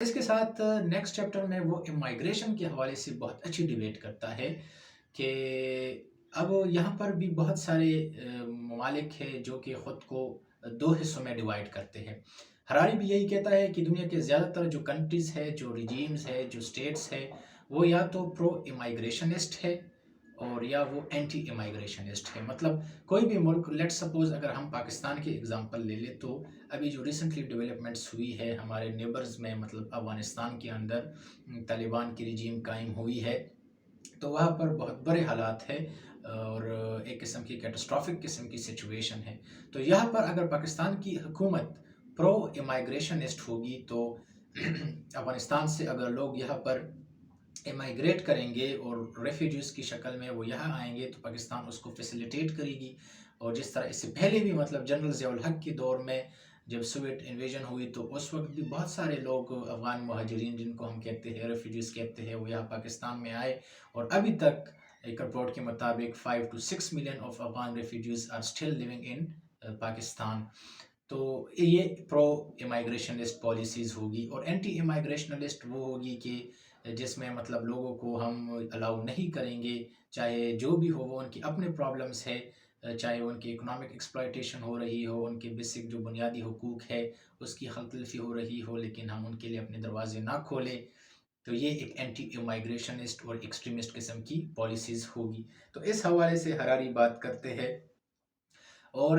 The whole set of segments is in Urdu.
اس کے ساتھ نیکسٹ چیپٹر میں وہ امیگریشن کے حوالے سے بہت اچھی ڈیبیٹ کرتا ہے کہ اب یہاں پر بھی بہت سارے ممالک ہیں جو کہ خود کو دو حصوں میں ڈیوائیڈ کرتے ہیں۔ ہراری بھی یہی کہتا ہے کہ دنیا کے زیادہ تر جو کنٹریز ہے، جو ریجیمز ہے، جو اسٹیٹس ہے، وہ یا تو پرو امیگریشنسٹ ہے اور یا وہ اینٹی امیگریشنسٹ ہے۔ مطلب کوئی بھی ملک، لیٹ سپوز اگر ہم پاکستان کی اگزامپل لے لیں تو ابھی جو ریسنٹلی ڈیولپمنٹس ہوئی ہے ہمارے نیبرز میں، مطلب افغانستان کے اندر طالبان کی رجیم قائم ہوئی ہے، تو وہاں پر بہت برے حالات ہیں اور ایک قسم کی کیٹاسٹرافک قسم کی سچویشن ہے۔ تو یہاں پر اگر پاکستان کی حکومت پرو امیگریشنسٹ ہوگی تو افغانستان سے اگر لوگ یہاں پر امائگریٹ کریں گے اور ریفیوجیز کی شکل میں وہ یہاں آئیں گے تو پاکستان اس کو فیسیلیٹیٹ کرے گی۔ اور جس طرح اس سے پہلے بھی مطلب جنرل ضیاء الحق کے دور میں جب سوویٹ انویژن ہوئی تو اس وقت بھی بہت سارے لوگ افغان مہاجرین جن کو ہم کہتے ہیں ریفیوجیز کہتے ہیں، وہ یہاں پاکستان میں آئے، اور ابھی تک ایک رپورٹ کے مطابق 5 to 6 million of Afghan refugees are still living in Pakistan. تو یہ پرو امیگریشنسٹ پالیسیز ہوگی، اور اینٹی امیگریشنلسٹ وہ ہوگی کہ جس میں مطلب لوگوں کو ہم الاؤ نہیں کریں گے، چاہے جو بھی ہو، وہ ان کی اپنے پرابلمس ہے، چاہے ان کی اکنامک ایکسپلائٹیشن ہو رہی ہو، ان کے بیسک جو بنیادی حقوق ہے اس کی خلط تلفی ہو رہی ہو، لیکن ہم ان کے لیے اپنے دروازے نہ کھولیں۔ تو یہ ایک اینٹی امیگریشنسٹ اور ایکسٹریمسٹ قسم کی پالیسیز ہوگی۔ تو اس حوالے سے ہراری بات کرتے ہیں، اور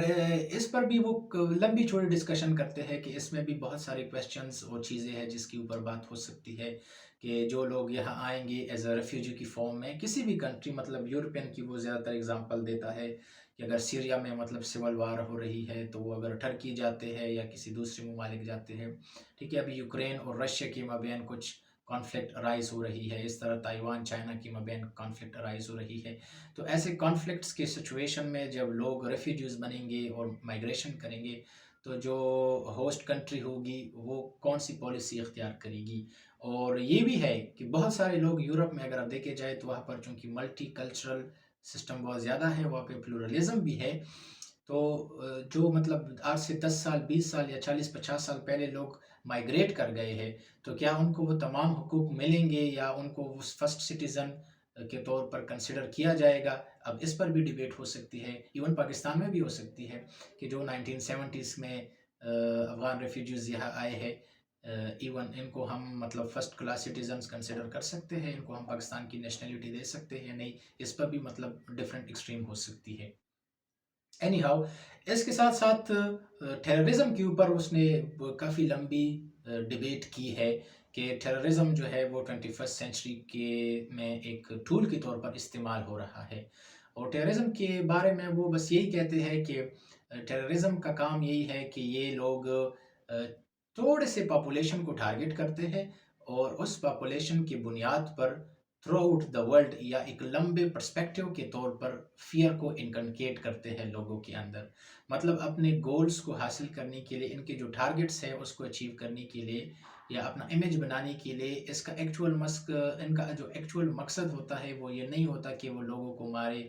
اس پر بھی وہ لمبی چوڑی ڈسکشن کرتے ہیں کہ اس میں بھی بہت سارے کویسچنز اور چیزیں ہیں جس کے اوپر بات ہو سکتی ہے کہ جو لوگ یہاں آئیں گے ایز اے ریفیوجی کی فارم میں کسی بھی کنٹری، مطلب یورپین کی وہ زیادہ تر اگزامپل دیتا ہے کہ اگر سیریا میں مطلب سول وار ہو رہی ہے تو وہ اگر ٹرکی جاتے ہیں یا کسی دوسرے ممالک جاتے ہیں، ٹھیک ہے، ابھی یوکرین اور رشیا کے مابین کچھ کانفلکٹ ارائز ہو رہی ہے، اس طرح تائیوان چائنا کے مابین کانفلکٹ ارائز ہو رہی ہے۔ تو ایسے کانفلکٹس کے سچویشن میں جب لوگ ریفیوجیز بنیں گے اور مائگریشن کریں گے تو جو ہوسٹ کنٹری ہوگی وہ کون سی پالیسی اختیار کرے گی۔ اور یہ بھی ہے کہ بہت سارے لوگ یورپ میں اگر آپ دیکھے جائے تو وہاں پر چونکہ ملٹی کلچرل سسٹم بہت زیادہ ہے، وہاں پہ پلورلزم بھی ہے، تو جو مطلب آج سے 10 سال 20 سال یا 40 50 سال پہلے لوگ مائگریٹ کر گئے ہیں تو کیا ان کو وہ تمام حقوق ملیں گے یا ان کو اس فرسٹ سٹیزن کے طور پر کنسیڈر کیا جائے گا؟ اب اس پر بھی ڈیبیٹ ہو سکتی ہے، ایون پاکستان میں بھی ہو سکتی ہے کہ جو 1970s میں افغان ریفیوجیز یہاں آئے ہیں، ایون ان کو ہم مطلب فرسٹ کلاس سٹیزنز کنسیڈر کر سکتے ہیں، ان کو ہم پاکستان کی نیشنلٹی دے سکتے ہیں یا نہیں، اس پر بھی مطلب ڈفرینٹ ایکسٹریم ہو سکتی ہے۔ اینی ہاؤ، اس کے ساتھ ساتھ ٹیررزم کے اوپر اس نے کافی لمبی ڈیبیٹ کی ہے کہ ٹیررزم جو ہے وہ 21st سینچری کے میں ایک ٹول کے طور پر استعمال ہو رہا ہے، اور ٹیررزم کے بارے میں وہ بس یہی کہتے ہیں کہ ٹیررزم کا کام یہی ہے کہ یہ لوگ تھوڑے سے پاپولیشن کو ٹارگٹ کرتے ہیں اور اس پاپولیشن کی بنیاد پر تھرو آؤٹ دا ورلڈ یا ایک لمبے پرسپیکٹیو کے طور پر فیئر کو انکنکیٹ کرتے ہیں لوگوں کے اندر، مطلب اپنے گولز کو حاصل کرنے کے لیے، ان کے جو ٹارگٹس ہیں اس کو اچیو کرنے کے لیے یا اپنا امیج بنانے کے لیے، اس کا ان کا جو ایکچول مقصد ہوتا ہے وہ یہ نہیں ہوتا کہ وہ لوگوں کو مارے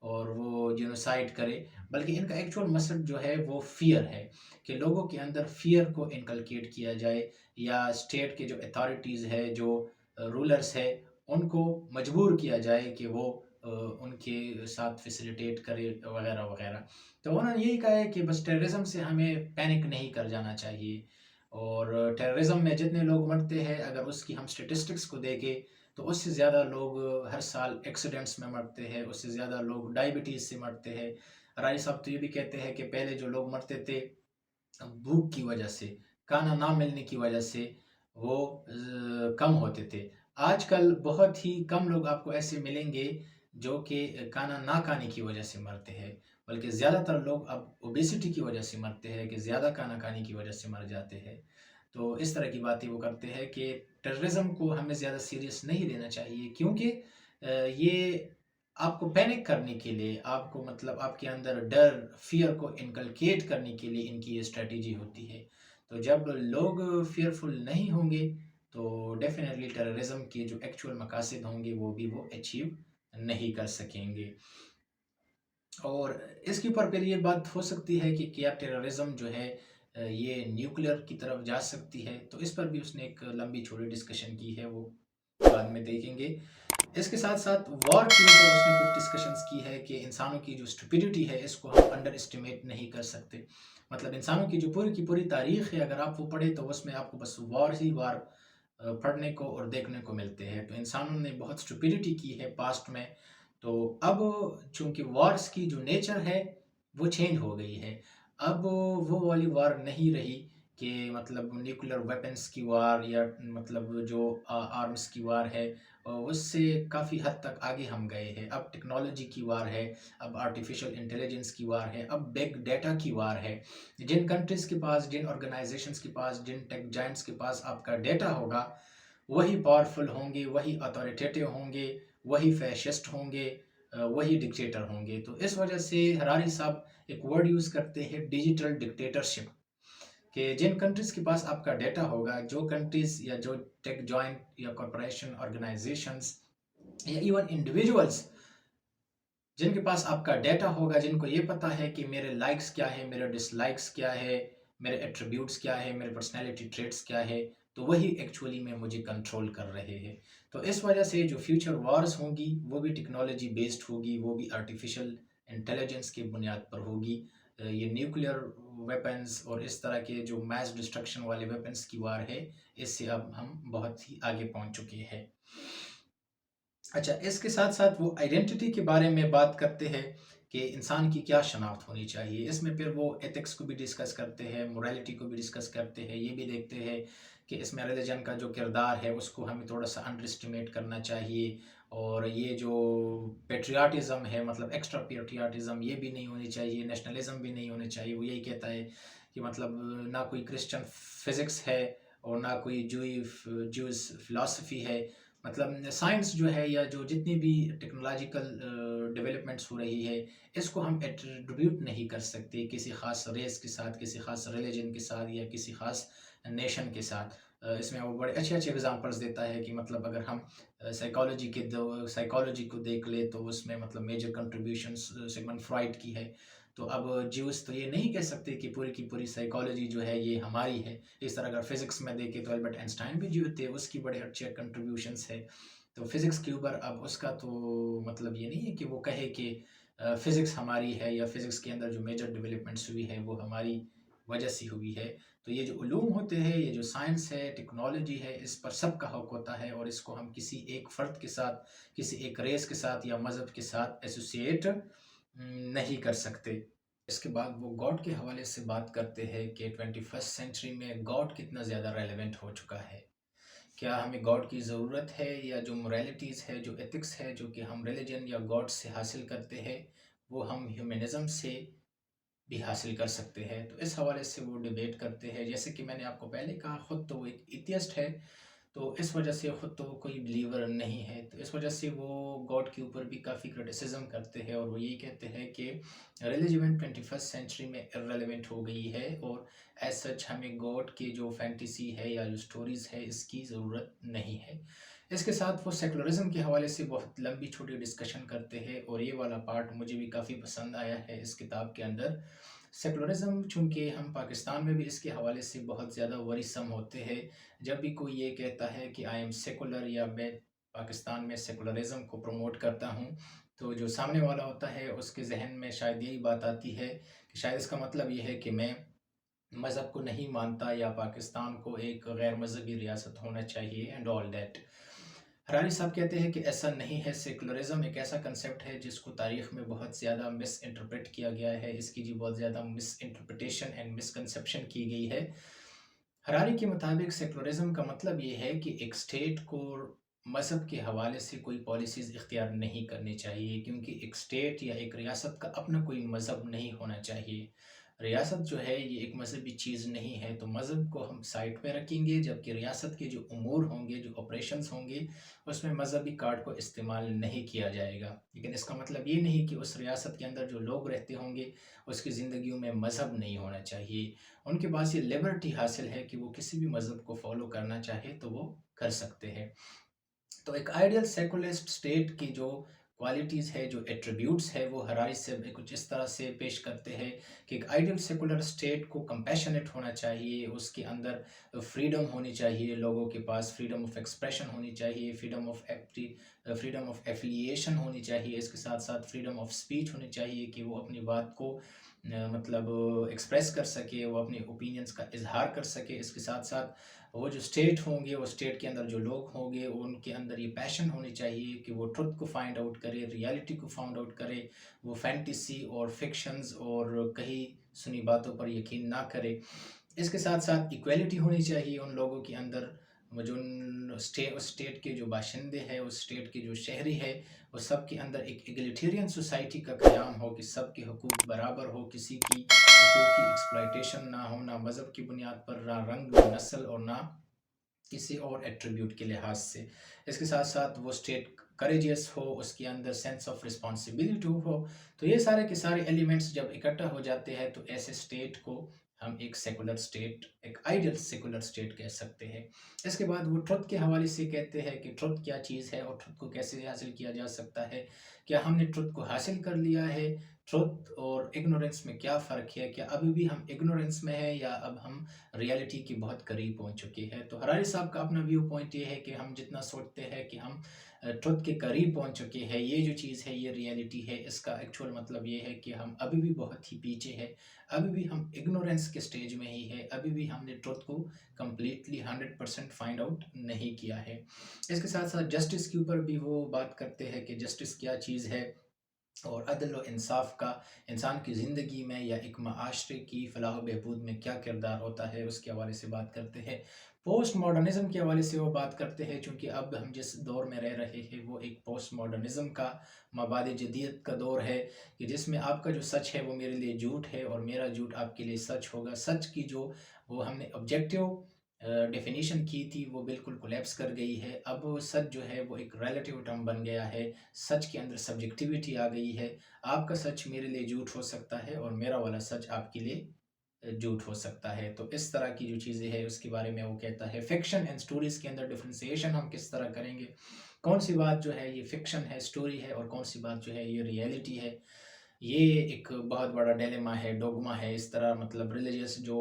اور وہ جینوسائڈ کرے، بلکہ ان کا ایکچول مقصد جو ہے وہ فیئر ہے، کہ لوگوں کے اندر فیئر کو انکلکیٹ کیا جائے، یا اسٹیٹ کے جو اتھارٹیز ہے، جو رولرز ہے، ان کو مجبور کیا جائے کہ وہ ان کے ساتھ فیسیلیٹیٹ کرے وغیرہ وغیرہ۔ تو انہوں نے یہی کہا ہے کہ بس ٹیررزم سے ہمیں پینک نہیں کر جانا چاہیے، اور ٹیررزم میں جتنے لوگ مرتے ہیں اگر اس کی ہم سٹیٹسٹکس کو دیکھیں تو اس سے زیادہ لوگ ہر سال ایکسیڈنٹس میں مرتے ہیں، اس سے زیادہ لوگ ڈائبٹیز سے مرتے ہیں۔ رائے صاحب تو یہ بھی کہتے ہیں کہ پہلے جو لوگ مرتے تھے بھوک کی وجہ سے، کھانا نہ ملنے کی وجہ سے، وہ کم ہوتے تھے۔ آج کل بہت ہی کم لوگ آپ کو ایسے ملیں گے جو کہ کھانا نہ کھانے کی وجہ سے مرتے ہیں، بلکہ زیادہ تر لوگ اب اوبیسٹی کی وجہ سے مرتے ہیں، کہ زیادہ کھانا کھانے کی وجہ سے مر جاتے ہیں۔ تو اس طرح کی باتیں وہ کرتے ہیں کہ ٹیررزم کو ہمیں زیادہ سیریس نہیں لینا چاہیے، کیونکہ یہ آپ کو پینک کرنے کے لیے، آپ کو مطلب آپ کے اندر ڈر فیئر کو انکلکیٹ کرنے کے لیے ان کی یہ اسٹریٹجی ہوتی ہے۔ تو جب لوگ فیئرفل نہیں ہوں گے تو ڈیفینیٹلی ٹیررزم کے جو ایکچول مقاصد ہوں گے وہ بھی وہ اچیو نہیں کر سکیں گے۔ اور اس کے اوپر پھر یہ بات ہو سکتی ہے کہ کیا ٹیررزم جو ہے یہ نیوکلیئر کی طرف جا سکتی ہے، تو اس پر بھی اس نے ایک لمبی چھوڑی ڈسکشن کی ہے، وہ بعد میں دیکھیں گے۔ اس کے ساتھ ساتھ وار کے اوپر اس نے کچھ ڈسکشنز کی ہے کہ انسانوں کی جو اسٹوپیڈیٹی ہے اس کو ہم انڈر اسٹیمیٹ نہیں کر سکتے۔ مطلب انسانوں کی جو پوری کی پوری تاریخ ہے، اگر آپ وہ پڑھیں تو اس میں آپ کو بس وار ہی وار پڑھنے کو اور دیکھنے کو ملتے ہیں۔ تو انسانوں نے بہت اسٹوپیڈیٹی کی ہے پاسٹ میں، تو اب چونکہ وارز کی جو نیچر ہے وہ چینج ہو گئی ہے۔ اب وہ والی وار نہیں رہی کہ مطلب نیوکلر ویپنز کی وار یا مطلب جو آرمز کی وار ہے، اس سے کافی حد تک آگے ہم گئے ہیں۔ اب ٹیکنالوجی کی وار ہے، اب آرٹیفیشل انٹیلیجنس کی وار ہے، اب بگ ڈیٹا کی وار ہے۔ جن کنٹریز کے پاس، جن آرگنائزیشنز کے پاس، جن ٹیک جائنٹس کے پاس آپ کا ڈیٹا ہوگا، وہی پاورفل ہوں گے، وہی اتھارٹیٹیو ہوں گے، وہی فیشسٹ ہوں گے، وہی ڈکٹیٹر ہوں گے۔ تو اس وجہ سے ہراری صاحب ایک ورڈ یوز کرتے ہیں ڈیجیٹل ڈکٹیٹرشپ، کہ جن کنٹریز کے پاس آپ کا ڈیٹا ہوگا، جو کنٹریز یا جو ٹیک جوائنٹ یا کارپوریشن آرگنائزیشنز یا ایون انڈیویجولز جن کے پاس آپ کا ڈیٹا ہوگا، جن کو یہ پتا ہے کہ میرے لائکس کیا ہے، میرے ڈس لائکس کیا ہے، میرے ایٹریبیوٹس کیا ہے، میرے پرسنالٹی ٹریٹس کیا ہے، تو وہی ایکچولی میں مجھے کنٹرول کر رہے ہیں۔ تو اس وجہ سے جو فیوچر وارز ہوں گی وہ بھی ٹیکنالوجی بیسڈ ہوگی، وہ بھی آرٹیفیشل انٹیلیجنس کی بنیاد پر ہوگی۔ یہ نیوکلیئر ویپنز اور اس طرح کے جو میس ڈسٹرکشن والے ویپنز کی وار ہے، اس سے اب ہم بہت ہی آگے پہنچ چکے ہیں۔ اچھا، اس کے ساتھ ساتھ وہ آئیڈینٹی کے بارے میں بات کرتے ہیں کہ انسان کی کیا شناخت ہونی چاہیے۔ اس میں پھر وہ ایتھکس کو بھی ڈسکس کرتے ہیں، موریلٹی کو بھی ڈسکس کرتے ہیں، یہ بھی دیکھتے ہیں کہ اس میں ریلیجن کا جو کردار ہے اس کو ہمیں تھوڑا سا انڈر اسٹیمیٹ کرنا چاہیے، اور یہ جو پیٹریاٹزم ہے، مطلب ایکسٹرا پیٹریاٹزم، یہ بھی نہیں ہونی چاہیے، نیشنلزم بھی نہیں ہونا چاہیے۔ وہ یہی کہتا ہے کہ مطلب نہ کوئی کرسچن فزکس ہے اور نہ کوئی جوز فلاسفی ہے۔ مطلب سائنس جو ہے یا جو جتنی بھی ٹیکنالوجیکل ڈیولپمنٹس ہو رہی ہے، اس کو ہم ایٹریبیوٹ نہیں کر سکتے کسی خاص ریس کے ساتھ، کسی خاص ریلیجن کے ساتھ یا کسی خاص نیشن کے ساتھ۔ اس میں وہ بڑے اچھے اچھے ایگزامپلس دیتا ہے کہ مطلب اگر ہم سائیکالوجی کو دیکھ لیں تو اس میں مطلب میجر کنٹریبیوشنس سیگمنڈ فرائڈ کی ہے۔ تو اب جیوس تو یہ نہیں کہہ سکتے کہ پوری کی پوری سائیکالوجی جو ہے یہ ہماری ہے۔ اس طرح اگر فزکس میں دیکھیں تو البرٹ آئنسٹائن بھی جو تھے، اس کی بڑے اچھے کنٹریبیوشنس ہے۔ تو فزکس کے اوپر اب اس کا تو مطلب یہ نہیں ہے کہ وہ کہے کہ فزکس ہماری ہے یا فزکس کے اندر جو میجر ڈیولپمنٹس ہوئی ہے وہ ہماری وجہ سے ہوئی ہے۔ تو یہ جو علوم ہوتے ہیں، یہ جو سائنس ہے، ٹیکنالوجی ہے، اس پر سب کا حق ہوتا ہے، اور اس کو ہم کسی ایک فرد کے ساتھ، کسی ایک ریس کے ساتھ یا مذہب کے ساتھ ایسوسیٹ نہیں کر سکتے۔ اس کے بعد وہ گاڈ کے حوالے سے بات کرتے ہیں کہ 21 سینچری میں گاڈ کتنا زیادہ ریلیونٹ ہو چکا ہے۔ کیا ہمیں گاڈ کی ضرورت ہے، یا جو موریلٹیز ہے، جو ایتھکس ہے جو کہ ہم ریلیجن یا گاڈ سے حاصل کرتے ہیں، وہ ہم ہیومنزم سے بھی حاصل کر سکتے ہیں۔ تو اس حوالے سے وہ ڈیبیٹ کرتے ہیں۔ جیسے کہ میں نے آپ کو پہلے کہا، خود تو وہ ایک ایتھیسٹ ہے، تو اس وجہ سے خود تو وہ کوئی بلیور نہیں ہے، تو اس وجہ سے وہ گاڈ کے اوپر بھی کافی کرٹیسزم کرتے ہیں، اور وہ یہی کہتے ہیں کہ ریلیجن 21 سینچری میں ارریلیونٹ ہو گئی ہے، اور ایز سچ ہمیں گاڈ کی جو فینٹیسی ہے یا جو سٹوریز ہے اس کی ضرورت نہیں ہے۔ اس کے ساتھ وہ سیکولرزم کے حوالے سے بہت لمبی چھوٹی ڈسکشن کرتے ہیں، اور یہ والا پارٹ مجھے بھی کافی پسند آیا ہے اس کتاب کے اندر۔ سیکولرزم، چونکہ ہم پاکستان میں بھی اس کے حوالے سے بہت زیادہ ورثم ہوتے ہیں۔ جب بھی کوئی یہ کہتا ہے کہ آئی ایم سیکولر یا میں پاکستان میں سیکولرزم کو پروموٹ کرتا ہوں، تو جو سامنے والا ہوتا ہے اس کے ذہن میں شاید یہی بات آتی ہے کہ شاید اس کا مطلب یہ ہے کہ میں مذہب کو نہیں مانتا، یا پاکستان کو ایک غیر مذہبی ریاست ہونا چاہیے اینڈ آل دیٹ۔ حراری صاحب کہتے ہیں کہ ایسا نہیں ہے۔ سیکولرزم ایک ایسا کنسیپٹ ہے جس کو تاریخ میں بہت زیادہ مس انٹرپریٹ کیا گیا ہے، اس کی بہت زیادہ مس انٹرپریٹیشن اینڈ مس کنسیپشن کی گئی ہے۔ حراری کے مطابق سیکولرزم کا مطلب یہ ہے کہ ایک سٹیٹ کو مذہب کے حوالے سے کوئی پالیسیز اختیار نہیں کرنی چاہیے، کیونکہ ایک سٹیٹ یا ایک ریاست کا اپنا کوئی مذہب نہیں ہونا چاہیے۔ ریاست جو ہے یہ ایک مذہبی چیز نہیں ہے، تو مذہب کو ہم سائٹ پہ رکھیں گے، جبکہ ریاست کے جو امور ہوں گے، جو آپریشنز ہوں گے، اس میں مذہبی کارڈ کو استعمال نہیں کیا جائے گا۔ لیکن اس کا مطلب یہ نہیں کہ اس ریاست کے اندر جو لوگ رہتے ہوں گے اس کی زندگیوں میں مذہب نہیں ہونا چاہیے۔ ان کے پاس یہ لیبرٹی حاصل ہے کہ وہ کسی بھی مذہب کو فالو کرنا چاہے تو وہ کر سکتے ہیں۔ تو ایک آئیڈیل سیکولرسٹ سٹیٹ کی جو کوالٹیز ہے، جو ایٹریبیوٹس ہے، وہ ہراری سے کچھ اس طرح سے پیش کرتے ہیں کہ ایک آئیڈیل سیکولر اسٹیٹ کو کمپیشنیٹ ہونا چاہیے، اس کے اندر فریڈم ہونی چاہیے، لوگوں کے پاس فریڈم آف ایکسپریشن ہونی چاہیے، فریڈم آف ایفیلیشن ہونی چاہیے، اس کے ساتھ ساتھ فریڈم آف اسپیچ ہونی چاہیے کہ وہ اپنی بات کو مطلب ایکسپریس کر سکے، وہ اپنے اوپینینس کا اظہار کر سکے۔ اس کے ساتھ ساتھ وہ جو اسٹیٹ ہوں گے، وہ اسٹیٹ کے اندر جو لوگ ہوں گے، ان کے اندر یہ پیشن ہونی چاہیے کہ وہ ٹروتھ کو فائنڈ آؤٹ کرے، ریالٹی کو فائنڈ آؤٹ کرے، وہ فینٹیسی اور فکشنز اور کہیں سنی باتوں پر یقین نہ کرے۔ اس کے ساتھ ساتھ ایکویلٹی ہونی چاہیے ان لوگوں کے اندر، وہ جو اس اسٹیٹ کے جو باشندے ہیں، اس اسٹیٹ کے جو شہری ہے، وہ سب کے اندر ایک ایگلیٹیرین سوسائٹی کا قیام ہو کہ سب کے حقوق برابر ہو، کسی کی حقوق کی ایکسپلائٹیشن نہ ہو، نہ مذہب کی بنیاد پر، نہ رنگ، نہ نسل، اور نہ کسی اور ایٹریبیوٹ کے لحاظ سے۔ اس کے ساتھ ساتھ وہ اسٹیٹ کریجیس ہو، اس کے اندر سینس آف رسپانسبلٹی ہو۔ تو یہ سارے کے سارے ایلیمنٹس جب اکٹھا ہو جاتے ہیں تو ایسے اسٹیٹ کو ہم ایک سیکولر اسٹیٹ، ایک آئیڈیل سیکولر اسٹیٹ کہہ سکتے ہیں۔ اس کے بعد وہ ٹروتھ کے حوالے سے کہتے ہیں کہ ٹروتھ کیا چیز ہے اور ٹروتھ کو کیسے حاصل کیا جا سکتا ہے، کیا ہم نے ٹروتھ کو حاصل کر لیا ہے، ٹروتھ اور اگنورنس میں کیا فرق ہے، کیا ابھی بھی ہم اگنورنس میں ہیں یا اب ہم ریالٹی کے بہت قریب پہنچ چکے ہیں۔ تو ہراری صاحب کا اپنا ویو پوائنٹ یہ ہے کہ ہم جتنا سوچتے ہیں کہ ہم ٹروتھ کے قریب پہنچ چکے ہیں، یہ جو چیز ہے یہ ریالٹی ہے، اس کا ایکچوئل مطلب یہ ہے کہ ہم ابھی بھی بہت ہی پیچھے ہیں، ابھی بھی ہم اگنورنس کے سٹیج میں ہی ہے، ابھی بھی ہم نے ٹروتھ کو کمپلیٹلی 100% فائنڈ آؤٹ نہیں کیا ہے۔ اس کے ساتھ ساتھ جسٹس کے اوپر بھی وہ بات کرتے ہیں کہ جسٹس کیا چیز ہے، اور عدل و انصاف کا انسان کی زندگی میں یا ایک معاشرے کی فلاح و بہبود میں کیا کردار ہوتا ہے، اس کے حوالے سے بات کرتے ہیں۔ پوسٹ ماڈرنزم کے حوالے سے وہ بات کرتے ہیں، چونکہ اب ہم جس دور میں رہ رہے ہیں وہ ایک پوسٹ ماڈرنزم کا، مباد جدید کا دور ہے، کہ جس میں آپ کا جو سچ ہے وہ میرے لیے جھوٹ ہے اور میرا جھوٹ آپ کے لیے سچ ہوگا۔ سچ کی جو وہ ہم نے آبجیکٹیو ڈیفینیشن کی تھی وہ بالکل کولیپس کر گئی ہے۔ اب سچ جو ہے وہ ایک ریلیٹیو ٹرم بن گیا ہے، سچ کے اندر سبجیکٹیویٹی آ گئی ہے۔ آپ کا سچ میرے لیے جھوٹ ہو سکتا ہے اور میرا والا سچ آپ کے لیے جھوٹ ہو سکتا ہے۔ تو اس طرح کی جو چیزیں ہیں اس کے بارے میں وہ کہتا ہے۔ فکشن اینڈ سٹوریز کے اندر ڈفرینسیشن ہم کس طرح کریں گے، کون سی بات جو ہے یہ فکشن ہے، سٹوری ہے، اور کون سی بات جو ہے یہ ریئلٹی ہے، یہ ایک بہت بڑا ڈیلیما ہے، ڈوگما ہے۔ اس طرح مطلب ریلیجیس جو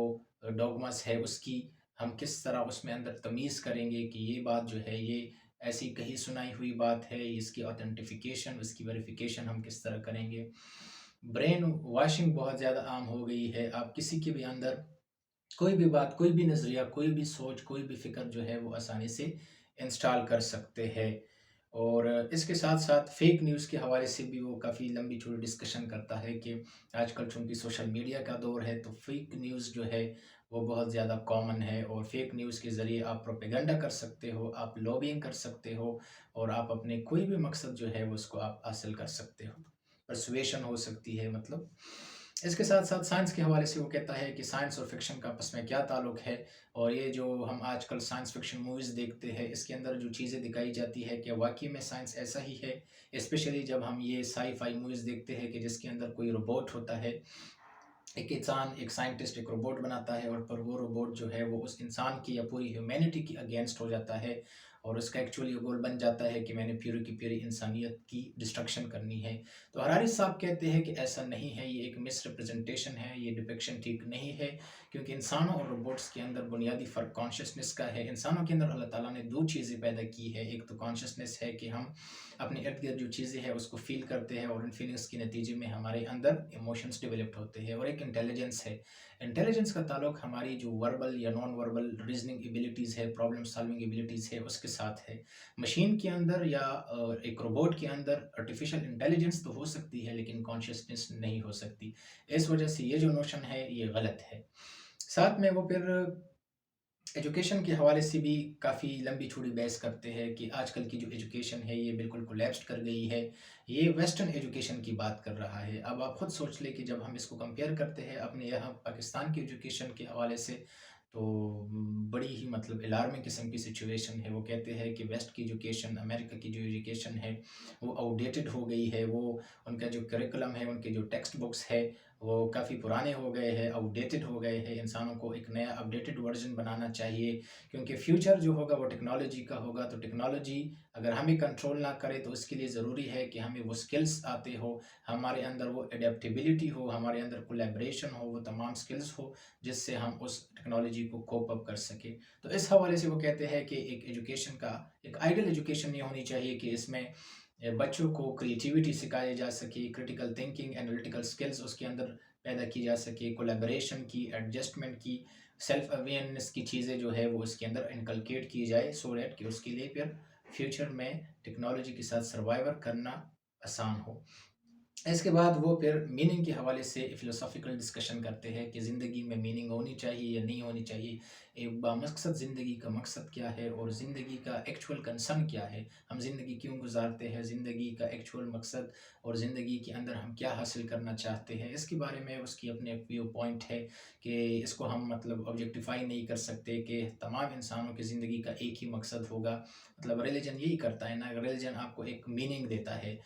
ڈوگماس ہے اس کی ہم کس طرح اس میں اندر تمیز کریں گے کہ یہ بات جو ہے یہ ایسی کہیں سنائی ہوئی بات ہے، اس کی آتھینٹیفیکیشن، اس کی ویریفیکیشن ہم کس طرح کریں گے۔ برین واشنگ بہت زیادہ عام ہو گئی ہے، آپ کسی کے بھی اندر کوئی بھی بات، کوئی بھی نظریہ، کوئی بھی سوچ، کوئی بھی فکر جو ہے وہ آسانی سے انسٹال کر سکتے ہیں۔ اور اس کے ساتھ ساتھ فیک نیوز کے حوالے سے بھی وہ کافی لمبی چوڑی ڈسکشن کرتا ہے کہ آج کل چونکہ سوشل میڈیا کا دور ہے تو فیک نیوز جو ہے وہ بہت زیادہ کامن ہے، اور فیک نیوز کے ذریعے آپ پروپیگنڈا کر سکتے ہو، آپ لوبینگ کر سکتے ہو، اور آپ اپنے کوئی بھی مقصد جو ہے وہ اس کو آپ حاصل کر سکتے ہو، پرسویشن ہو سکتی ہے مطلب۔ اس کے ساتھ ساتھ سائنس کے حوالے سے وہ کہتا ہے کہ سائنس اور فکشن کا آپس میں کیا تعلق ہے، اور یہ جو ہم آج کل سائنس فکشن موویز دیکھتے ہیں اس کے اندر جو چیزیں دکھائی جاتی ہے کہ واقعی میں سائنس ایسا ہی ہے، اسپیشلی جب ہم یہ سائی فائی موویز دیکھتے ہیں کہ جس کے اندر کوئی روبوٹ ہوتا ہے، ایک انسان، ایک سائنٹسٹ ایک روبوٹ بناتا ہے، اور پر وہ روبوٹ جو ہے وہ اس انسان کی یا پوری ہیومینٹی کی اگینسٹ ہو جاتا ہے، اور اس کا ایکچولی گول بن جاتا ہے کہ میں نے پیوری کی پیوری انسانیت کی ڈسٹرکشن کرنی ہے۔ تو ہراری صاحب کہتے ہیں کہ ایسا نہیں ہے، یہ ایک مس ریپرزنٹیشن ہے، یہ ڈپکشن ٹھیک نہیں ہے، کیونکہ انسانوں اور روبوٹس کے اندر بنیادی فرق کانشیسنس کا ہے۔ انسانوں کے اندر اللہ تعالیٰ نے دو چیزیں پیدا کی ہے، ایک تو کانشیسنس ہے کہ ہم اپنے ارد گرد جو چیزیں ہیں اس کو فیل کرتے ہیں، اور ان فیلنگس کے نتیجے میں ہمارے اندر ایموشنز ڈیولپڈ ہوتے ہیں، اور ایک انٹیلیجنس ہے۔ انٹیلیجنس کا تعلق ہماری جو وربل یا نان وربل ریزننگ ایبیلٹیز ہے، پرابلم سالونگ ایبیلٹیز ہے، اس کے ساتھ ہے۔ مشین کے اندر یا ایک روبوٹ کے اندر آرٹیفیشل انٹیلیجنس تو ہو سکتی ہے لیکن کانشیسنس نہیں ہو سکتی، اس وجہ سے یہ جو نوشن ہے یہ غلط ہے۔ ساتھ میں وہ پھر ایجوکیشن کے حوالے سے بھی کافی لمبی چوڑی بحث کرتے ہیں کہ آج کل کی جو ایجوکیشن ہے یہ بالکل کولیپسڈ کر گئی ہے، یہ ویسٹرن ایجوکیشن کی بات کر رہا ہے۔ اب آپ خود سوچ لیں کہ جب ہم اس کو کمپیئر کرتے ہیں اپنے یہاں پاکستان کی ایجوکیشن کے حوالے سے تو بڑی ہی مطلب الارمنگ قسم کی سچویشن ہے۔ وہ کہتے ہیں کہ ویسٹ کی ایجوکیشن، امریکہ کی جو ایجوکیشن ہے وہ آؤٹ ڈیٹڈ ہو گئی ہے، وہ ان کا جو کریکولم ہے، ان کے جو ٹیکسٹ بکس ہے وہ کافی پرانے ہو گئے ہیں، آؤٹ ڈیٹڈ ہو گئے ہیں، انسانوں کو ایک نیا اپڈیٹڈ ورژن بنانا چاہیے، کیونکہ فیوچر جو ہوگا وہ ٹیکنالوجی کا ہوگا، تو ٹیکنالوجی اگر ہمیں کنٹرول نہ کرے تو اس کے لیے ضروری ہے کہ ہمیں وہ سکلز آتے ہو، ہمارے اندر وہ اڈیپٹیبلٹی ہو، ہمارے اندر کولیبریشن ہو، وہ تمام سکلز ہو جس سے ہم اس ٹیکنالوجی کو کوپ اپ کر سکیں۔ تو اس حوالے سے وہ کہتے ہیں کہ ایک ایجوکیشن کا ایک آئیڈل ایجوکیشن یہ ہونی چاہیے کہ اس میں بچوں کو کریٹیوٹی سکھائی جا سکے، کریٹیکل تھنکنگ، انالیٹیکل سکلز اس کے اندر پیدا کی جا سکے، کولیبریشن کی، ایڈجسٹمنٹ کی، سیلف اویئرنیس کی چیزیں جو ہے وہ اس کے اندر انکلکیٹ کی جائے، سو دیٹ کہ اس کے لیے پھر فیوچر میں ٹیکنالوجی کے ساتھ سروائیور کرنا آسان ہو۔ اس کے بعد وہ پھر میننگ کے حوالے سے فلسافیکل ڈسکشن کرتے ہیں کہ زندگی میں میننگ ہونی چاہیے یا نہیں ہونی چاہیے، ایک بامقصد زندگی کا مقصد کیا ہے اور زندگی کا ایکچول کنسرن کیا ہے، ہم زندگی کیوں گزارتے ہیں، زندگی کا ایکچول مقصد اور زندگی کے اندر ہم کیا حاصل کرنا چاہتے ہیں، اس کے بارے میں اس کی اپنے ویو پوائنٹ ہے کہ اس کو ہم مطلب آبجیکٹیفائی نہیں کر سکتے کہ تمام انسانوں کی زندگی کا ایک ہی مقصد ہوگا، مطلب ریلیجن یہی کرتا ہے نا، ریلیجن آپ کو ایک میننگ دیتا ہے،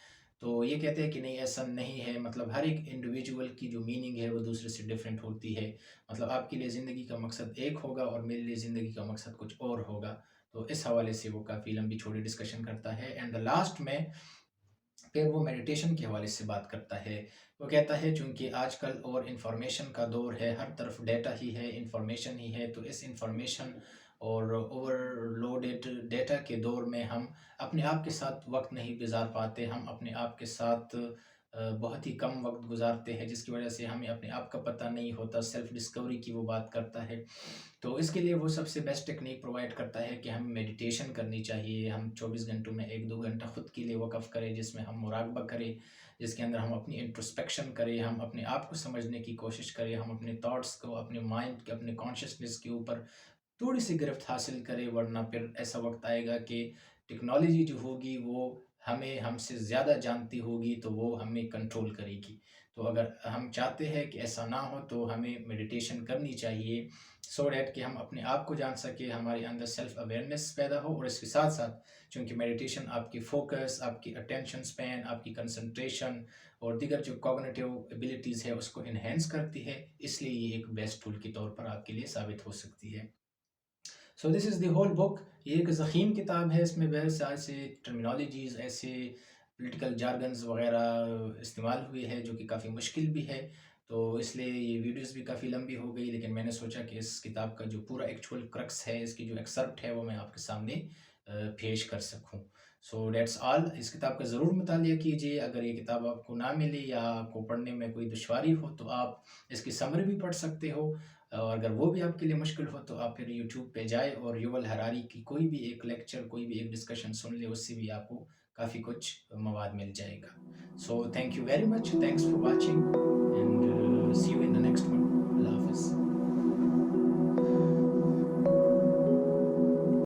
تو یہ کہتے ہیں کہ نہیں ایسا نہیں ہے، مطلب ہر ایک انڈیویجول کی جو میننگ ہے وہ دوسرے سے ڈیفرنٹ ہوتی ہے، مطلب آپ کے لیے زندگی کا مقصد ایک ہوگا اور میرے لیے زندگی کا مقصد کچھ اور ہوگا، تو اس حوالے سے وہ کافی لمبی چھوڑی ڈسکشن کرتا ہے، اینڈ لاسٹ میں پھر وہ میڈیٹیشن کے حوالے سے بات کرتا ہے، وہ کہتا ہے چونکہ آج کل اور انفارمیشن کا دور ہے، ہر طرف ڈیٹا ہی ہے، انفارمیشن ہی ہے، تو اس انفارمیشن اور اوور لوڈڈ ڈیٹا کے دور میں ہم اپنے آپ کے ساتھ وقت نہیں گزار پاتے، ہم اپنے آپ کے ساتھ بہت ہی کم وقت گزارتے ہیں، جس کی وجہ سے ہمیں اپنے آپ کا پتہ نہیں ہوتا، سیلف ڈسکوری کی وہ بات کرتا ہے، تو اس کے لیے وہ سب سے بیسٹ ٹیکنیک پرووائڈ کرتا ہے کہ ہم میڈیٹیشن کرنی چاہیے، ہم 24 گھنٹوں میں 1-2 گھنٹہ خود کے لیے وقف کریں، جس میں ہم مراقبہ کریں، جس کے اندر ہم اپنی انٹروسپیکشن کریں، ہم اپنے آپ کو سمجھنے کی کوشش کریں، ہم اپنے تھاٹس کو، اپنے مائنڈ کے، اپنے کانشیسنیس کے اوپر تھوڑی سی گرفت حاصل کرے، ورنہ پھر ایسا وقت آئے گا کہ ٹیکنالوجی جو ہوگی وہ ہم سے زیادہ جانتی ہوگی، تو وہ ہمیں کنٹرول کرے گی، تو اگر ہم چاہتے ہیں کہ ایسا نہ ہو تو ہمیں میڈیٹیشن کرنی چاہیے، سو دیٹ کہ ہم اپنے آپ کو جان سکے، ہمارے اندر سیلف اویئرنیس پیدا ہو، اور اس کے ساتھ ساتھ چونکہ میڈیٹیشن آپ کی فوکس، آپ کی اٹینشن سپین، آپ کی کنسنٹریشن اور دیگر جو کوگنیٹیو ایبیلٹیز ہے اس کو انہینس کرتی ہے، اس لیے یہ ایک بیسٹ ٹول کے طور پر آپ کے لیے ثابت ہو سکتی ہے۔ سو دس از دی ہول بک، یہ ایک ضخیم کتاب ہے، اس میں بہت سے ایسے ٹرمینالوجیز، ایسے پولیٹیکل جارگنز وغیرہ استعمال ہوئے ہیں جو کہ کافی مشکل بھی ہے، تو اس لیے یہ ویڈیوز بھی کافی لمبی ہو گئی، لیکن میں نے سوچا کہ اس کتاب کا جو پورا ایکچول کرکس ہے، اس کی جو ایکسرپٹ ہے وہ میں آپ کے سامنے پیش کر سکوں۔ سو دیٹس آل، اس کتاب کا ضرور مطالعہ کیجیے، اگر یہ کتاب آپ کو نہ ملے یا آپ کو پڑھنے میں کوئی دشواری ہو تو آپ اس کی سمری بھی پڑھ سکتے ہو، اور اگر وہ بھی آپ کے لیے مشکل ہو تو آپ پھر یوٹیوب پہ جائے اور یوول ہراری کی کوئی بھی ایک لیکچر، کوئی بھی ایک ڈسکشن سن لے، اس سے بھی آپ کو کافی کچھ مواد مل جائے گا۔ So thank you very much, thanks for watching and see you in the next one, اللہ حافظ۔